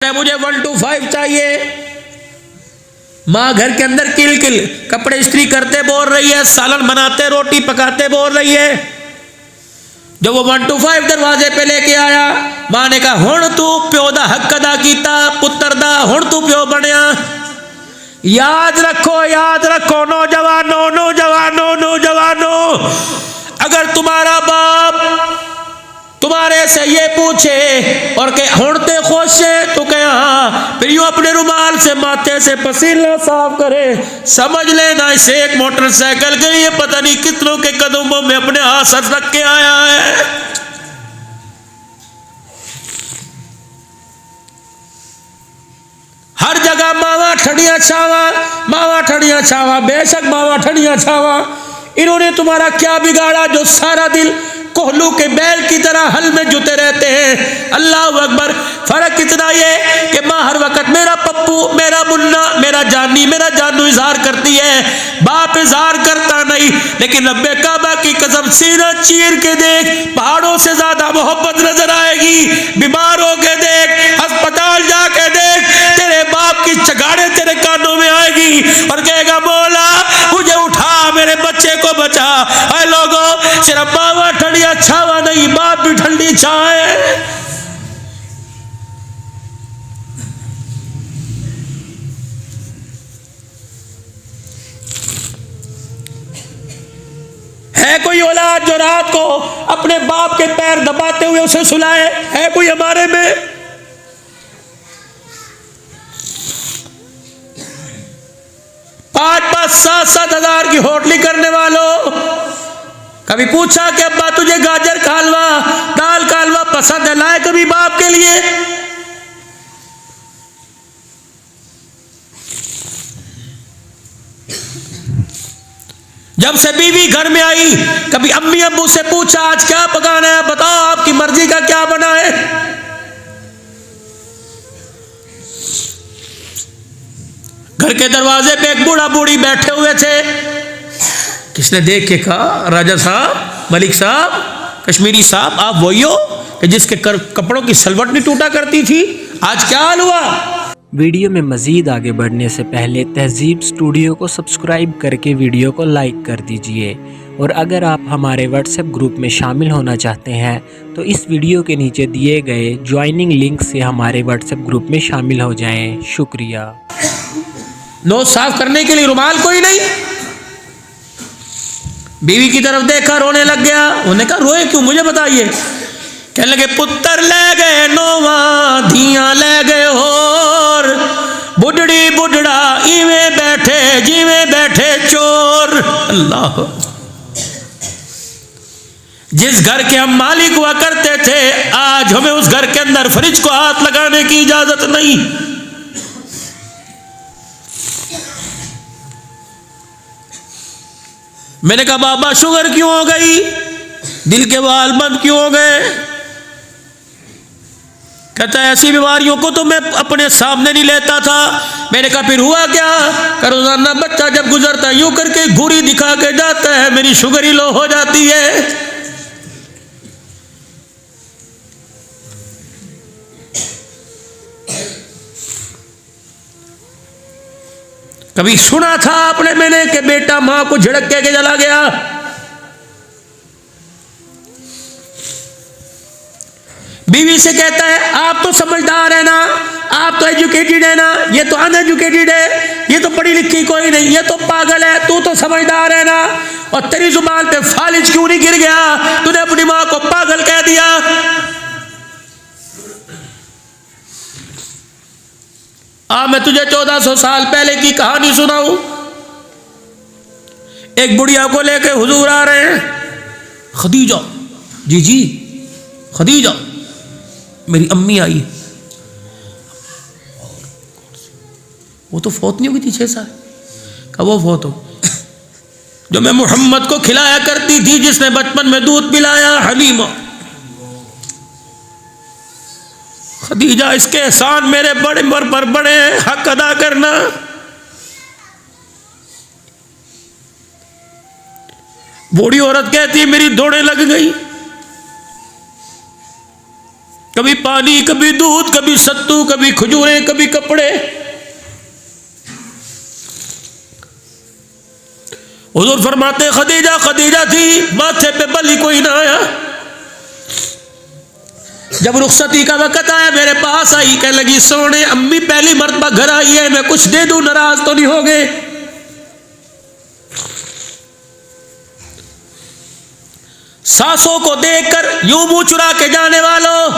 मुझे 1 to 5 चाहिए। माँ घर के अंदर किल किल कपड़े इस्त्री करते बोल रही है, सालन बनाते रोटी पकाते बोल रही है। जब वो 1 to 5 दरवाजे पे लेके आया, माँ ने कहा हुण तू प्यो दा हक अदा कीता पुत्र दा, हुण तू प्यो बनया। याद रखो नौजवानों, अगर तुम्हारा बाप तुम्हारे से ये पूछे और के हुणते खुश है तो कहे हाँ, फिर यूं अपने रुमाल से माथे से पसीना साफ करे, समझ लेना इसे एक मोटरसाइकिल के लिए पता नहीं कितनों के कदमों में अपने हाथ रख के आया है। हर जगह मावा ठड़िया छावा, बेशक मावा ठड़िया छावा। इन्होंने तुम्हारा क्या बिगाड़ा जो सारा दिल कोहलू के बैल की तरह हल में जुटे रहते हैं। अल्लाह अकबर। फर्क इतना ये कि माँ हर वक्त मेरा पप्पू, मेरा मुन्ना, मेरा जानू इजहार करती है, बाप इजहार करता नहीं। लेकिन रब्बे काबा की कसम सीना चीर के देख, पहाड़ों से ज्यादा मोहब्बत नजर आएगी। बीमार हो के देख, अस्पताल जाके देख, तेरे बाप की चगाड़े तेरे कानों में आएगी और कहेगा मौला मुझे उठा, मेरे बच्चे को बचा। ऐ लोगों, सिर्फ मावा ठंडिया छावा नहीं, बाप भी ठंडी छाए। है कोई औलाद जो रात को अपने बाप के पैर दबाते हुए उसे सुलाए? है कोई हमारे में? पाँच 7-7 हजार की होटली करने वालों, कभी पूछा कि अब्बा तुझे गाजर का हलवा, दाल का हलवा पसंद है? लाए कभी बाप के लिए? जब से बीवी घर में आई, कभी अम्मी अब्बू से पूछा आज क्या पकाना है, बताओ आपकी मर्जी का क्या बना है? घर के दरवाजे पे एक बूढ़ा बूढ़ी बैठे हुए थे। किसने देख के कहा राजा साहब, मलिक साहब, कश्मीरी साहब, आप वही हो कि जिसके कपड़ों की सलवट नहीं टूटा करती थी? आज क्या हाल हुआ? वीडियो में मज़ीद आगे बढ़ने से पहले तहज़ीब स्टूडियो को सब्सक्राइब करके वीडियो को लाइक कर दीजिए, और अगर आप हमारे व्हाट्सएप ग्रुप में शामिल होना चाहते हैं तो इस वीडियो के नीचे दिए गए ज्वाइनिंग लिंक से हमारे व्हाट्सएप ग्रुप में शामिल हो जाएं। शुक्रिया। नोज साफ करने के लिए रुमाल कोई नहीं। बीवी की तरफ देखा, रोने लग गया। उन्होंने कहा रोए क्यों, मुझे बताइए। कहने लगे पुत्र ले गए नोवा, धियां ले गए होर, बुढ़ड़ी बुढ़ड़ा इवें बैठे जिवें बैठे चोर। अल्लाह। जिस घर के हम मालिक हुआ करते थे, आज हमें उस घर के अंदर फ्रिज को हाथ लगाने की इजाजत नहीं। मैंने कहा बाबा शुगर क्यों हो गई, दिल के वाल बंद क्यों हो गए? कहता है ऐसी बीमारियों को तो मैं अपने सामने नहीं लेता था। मैंने कहा फिर हुआ क्या? रोजाना बच्चा जब गुजरता यूं करके घूरी दिखा के जाता है, मेरी शुगर ही लो हो जाती है। कभी सुना था आपने मैंने कि बेटा मां को झड़क के चला गया? बीवी से कहता है आप तो समझदार है ना, आप तो एजुकेटेड है ना, ये तो अनएजुकेटेड है, ये तो पढ़ी लिखी कोई नहीं, ये तो पागल है, तू तो समझदार है ना, और तेरी जुबान पे फालिज क्यों नहीं गिर गया? तूने अपनी मां को पागल कह दिया। मैं तुझे 1400 साल पहले की कहानी सुनाऊं। एक बुढ़िया को लेके हुजूर आ रहे हैं। खदीजा, जी खदीजा, मेरी अम्मी आई। वो तो फौत नहीं हुई थी 6 साल का, वो फौत हो जो मैं मोहम्मद को खिलाया करती थी, जिसने बचपन में दूध पिलाया, हलीमा। खदीजा इसके एहसान मेरे बड़े पर बड़े हैं, हक अदा करना। बूढ़ी औरत कहती है मेरी दौड़े लग गई। कभी पानी, कभी दूध, कभी सत्तू, कभी खजूरें, कभी कपड़े। हुजूर फरमाते खदीजा खदीजा थी, माथे पे बल ही कोई ना आया। जब रुखसती का वक़्त आया मेरे पास आई, कहने लगी सोने अम्मी पहली मर्तबा घर आई है, मैं कुछ दे दूं, नाराज तो नहीं हो गए? सासों को देखकर यूं मुंह चुरा के जाने वालों।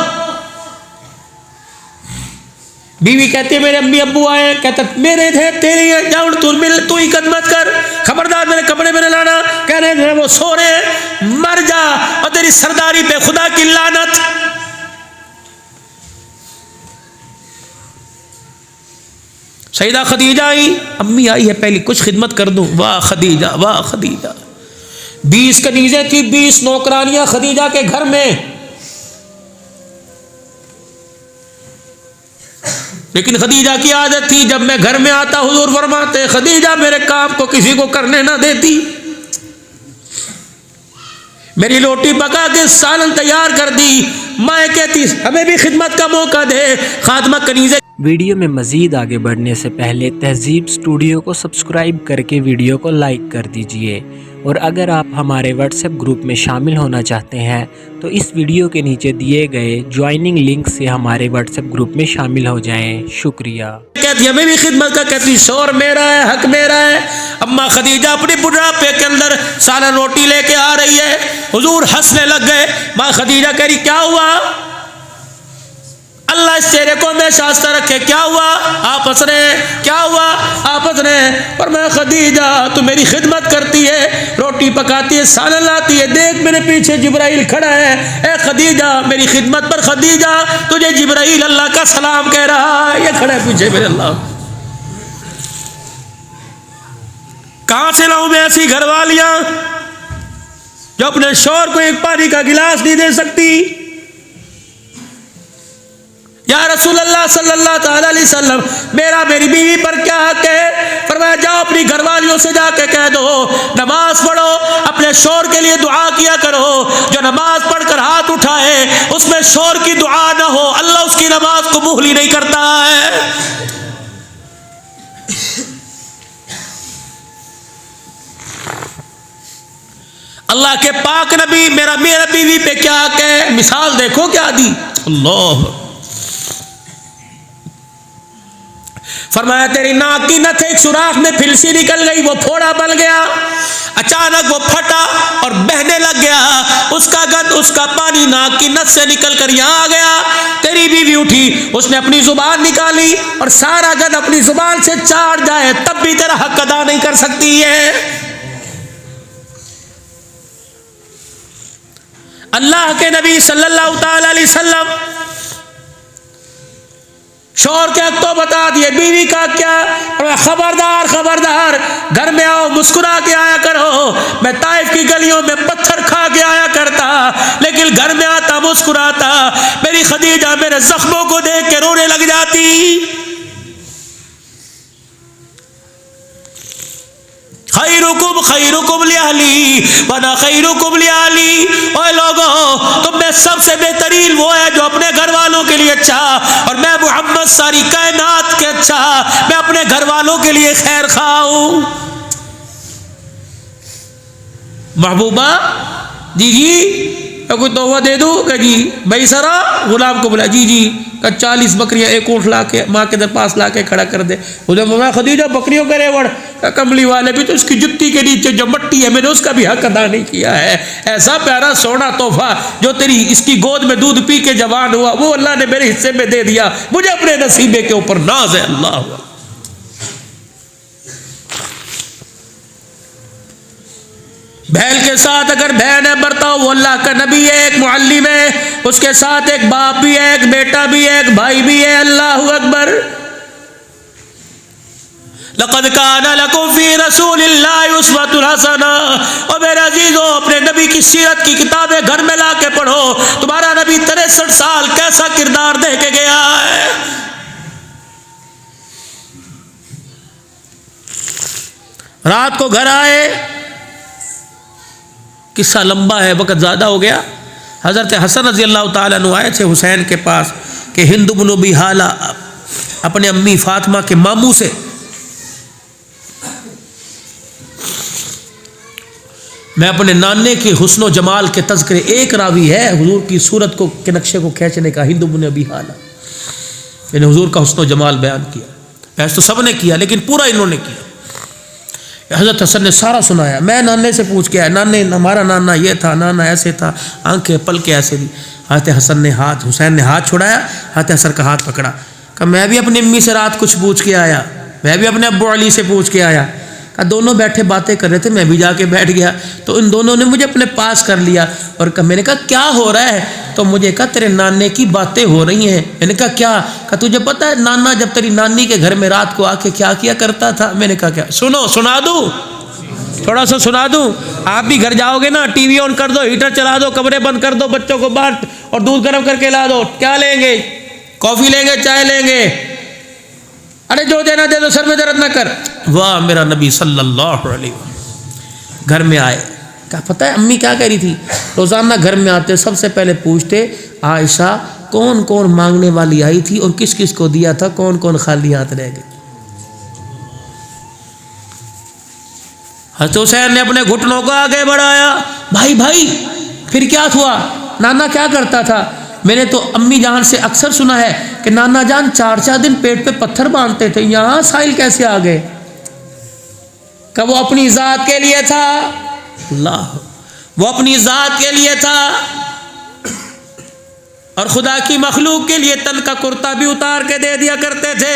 बीवी कहती है मेरे अम्मी अब्बू आए, कहता मेरे थे तेरे हैं, जाओ तू मिल, तू ही खिदमत कर, खबरदार मेरे कपड़े में लाना। कह रहे हैं वो सो रहे, मर जा और तेरी सरदारी पे खुदा की लानत। सईदा खदीजा आई, अम्मी आई है पहली कुछ खिदमत कर दूं। वाह खदीजा, वाह खदीजा। 20 कनीजें थी, 20 नौकरानियां खदीजा के घर में। लेकिन खदीजा की आदत थी, जब मैं घर में आता हुजूर फरमाते खदीजा मेरे काम को किसी को करने ना देती, मेरी रोटी पका के सालन तैयार कर दी। मैं कहती हमें भी खिदमत का मौका दे। खात्मा कनीज़े। वीडियो में मज़ीद आगे बढ़ने से पहले तहज़ीब स्टूडियो को सब्सक्राइब करके वीडियो को लाइक कर दीजिए, और अगर आप हमारे व्हाट्सएप ग्रुप में शामिल होना चाहते हैं तो इस वीडियो के नीचे दिए गए ज्वाइनिंग लिंक से हमारे व्हाट्सएप ग्रुप में शामिल हो जाएं। शुक्रिया। कहती हमें भी खिदमत का, कहती शोर मेरा है, हक मेरा है। अम्मा खदीजा अपनी बुढ़ापे के अंदर सालन रोटी लेके आ रही है, हुजूर हंसने लग गए। माँ खदीजा कह रही क्या हुआ, अल्लाह इस चेहरे को हमेशा हंसता रखे, क्या हुआ? आप हंस रहे हैं, क्या हुआ? आप हंस रहे हैं। पर मैं खदीजा तू मेरी खिदमत करती है, रोटी पकाती है, सालन लाती है, देख मेरे पीछे जिब्राइल खड़ा है, ए खदीजा मेरी खिदमत पर। खदीजा तुझे जिब्राइल अल्लाह का सलाम कह रहा है, ये खड़ा है पीछे मेरे। अल्लाह कहां से लाऊं मैं ऐसी घरवालियां जो अपने शौहर को एक पानी का गिलास नहीं दे सकती? या रसूल अल्लाह सल्लल्लाहु अलैहि वसल्लम मेरा मेरी बीवी पर क्या हक है? फरमाया जाओ अपनी घरवालियों से जाके कह दो नमाज पढ़ो, अपने शौहर के लिए दुआ किया करो। जो नमाज पढ़कर हाथ उठाए उसमें शौहर की दुआ ना हो, अल्लाह उसकी नमाज कबूल ही नहीं करता है। अल्लाह के पाक नबी मेरा बीवी पे क्या हक है? मिसाल देखो क्या दी। अल्लाह फरमाया तेरी नाक की नथ एक सुराख में फिलसी निकल गई, वो फोड़ा बन गया, अचानक वो फटा और बहने लग गया, उसका गंध उसका पानी नाक की नथ से निकल कर यहाँ आ गया। तेरी बीवी उठी, उसने अपनी जुबान निकाली और सारा गंध अपनी जुबान से चाट जाए तब भी तेरा हक अदा नहीं कर सकती है। अल्लाह के नबी सल्लल्लाहु अलैहि वसल्लम शौहर के हक तो बता दिए, बीवी का क्या? खबरदार खबरदार, घर में आओ मुस्कुरा के आया करो। मैं ताइफ की गलियों में पत्थर खा के आया करता, लेकिन घर में आता मुस्कुराता। मेरी खदीजा मेरे जख्मों को देख के रोने लग जाती। खैरुकुम लिअहली वना खैरुकुम लिअहली। ओए लोगों, तुम में सबसे बेहतरीन वो है जो अपने घर वालों के लिए अच्छा, और मैं मोहम्मद सारी कायनात के अच्छा, मैं अपने घर वालों के लिए खैर खाऊं। महबूबा जी जी कोई तोहफा दे दो क्या जी? भाई सरा गुलाम को बोला जी जी का 40 बकरियां एक ऊँट ला के माँ के पास ला के खड़ा कर दे। उधर मम्मा खदीजा बकरियों का रेवड़, कमली वाले भी तो उसकी जुत्ती के नीचे जो मट्टी है मैंने उसका भी हक अदा नहीं किया है। ऐसा प्यारा सोना तोहफा जो तेरी इसकी गोद में दूध पी के जवान हुआ वो अल्लाह ने मेरे हिस्से में दे दिया, मुझे अपने नसीबे के ऊपर नाज है। अल्लाह बहन के साथ अगर बहन है बर्ताओ, वो अल्लाह का नबी है, एक मुअल्लिम है, उसके साथ एक बाप भी है, एक बेटा भी है, एक भाई भी है। अल्लाहु अकबर। लक़द काना लकुम फ़ी रसूलिल्लाहि उस्वतुन हसना। और मेरे अजीजों, अपने नबी की सीरत की किताबें घर में ला के पढ़ो। तुम्हारा नबी 63 साल कैसा किरदार दे के गया है। रात को घर आए, किस्सा लंबा है, वक्त ज़्यादा हो गया। हज़रत हसन रज़ी अल्लाह ताला अन्हु आए थे हुसैन के पास कि हिंद बिन अबी हाला अपने अम्मी फातिमा के मामू से मैं अपने नाने के हुस्न जमाल के तज़किरे, एक रावी है हुजूर की सूरत को के नक्शे को खींचने का, हिंद बिन अबी हाला, यानी हुजूर का हुस्न जमाल बयान किया। वैसे तो सब ने किया लेकिन पूरा इन्होंने किया। हज़रत हसन ने सारा सुनाया। मैं नाने से पूछ के आया, नाने हमारा नाना ये था, नाना ऐसे था, आंखें पल के ऐसे थी। हज़रत हसन ने हुसैन ने हाथ छुड़ाया, हज़रत हसन का हाथ पकड़ा, कहा मैं भी अपनी अम्मी से रात कुछ पूछ के आया, मैं भी अपने अब्बू अली से पूछ के आया। कहा दोनों बैठे बातें कर रहे थे, मैं भी जाके बैठ गया तो इन दोनों ने मुझे अपने पास कर लिया और कहा, मैंने कहा क्या हो रहा है? तो मुझे कहा तेरे नाने की बातें हो रही हैं। मैंने कहा क्या? कहा तुझे पता है नाना जब तेरी नानी के घर में रात को आके क्या किया करता था? मैंने कहा क्या? सुनो, सुना दूँ, थोड़ा सा सुना दूँ। आप भी घर जाओगे ना, टीवी ऑन कर दो, हीटर चला दो, कमरे बंद कर दो, बच्चों को बाहर और दूध गर्म करके ला दो। क्या लेंगे? कॉफ़ी लेंगे, चाय लेंगे? अरे जो देना दे दो, सर में दर्द ना कर। वाह मेरा नबी सल्लल्लाहु अलैहि वसल्लम घर में आए। क्या पता है अम्मी क्या कह रही थी? रोज़ाना घर में आते सबसे पहले पूछते आयशा कौन कौन मांगने वाली आई थी और किस किस को दिया था, कौन कौन खाली हाथ रह गए। हज़रत हुसैन ने अपने घुटनों को आगे बढ़ाया, भाई भाई फिर क्या हुआ? नाना क्या करता था? मैंने तो अम्मी जान से अक्सर सुना है कि नाना जान 4-4 दिन पेट पे पत्थर बांधते थे, यहाँ साहिल कैसे आ गए? कब वो अपनी ज़ात के लिए था, अल्लाह, वो अपनी ज़ात के लिए था और खुदा की मखलूक के लिए तन का कुर्ता भी उतार के दे दिया करते थे।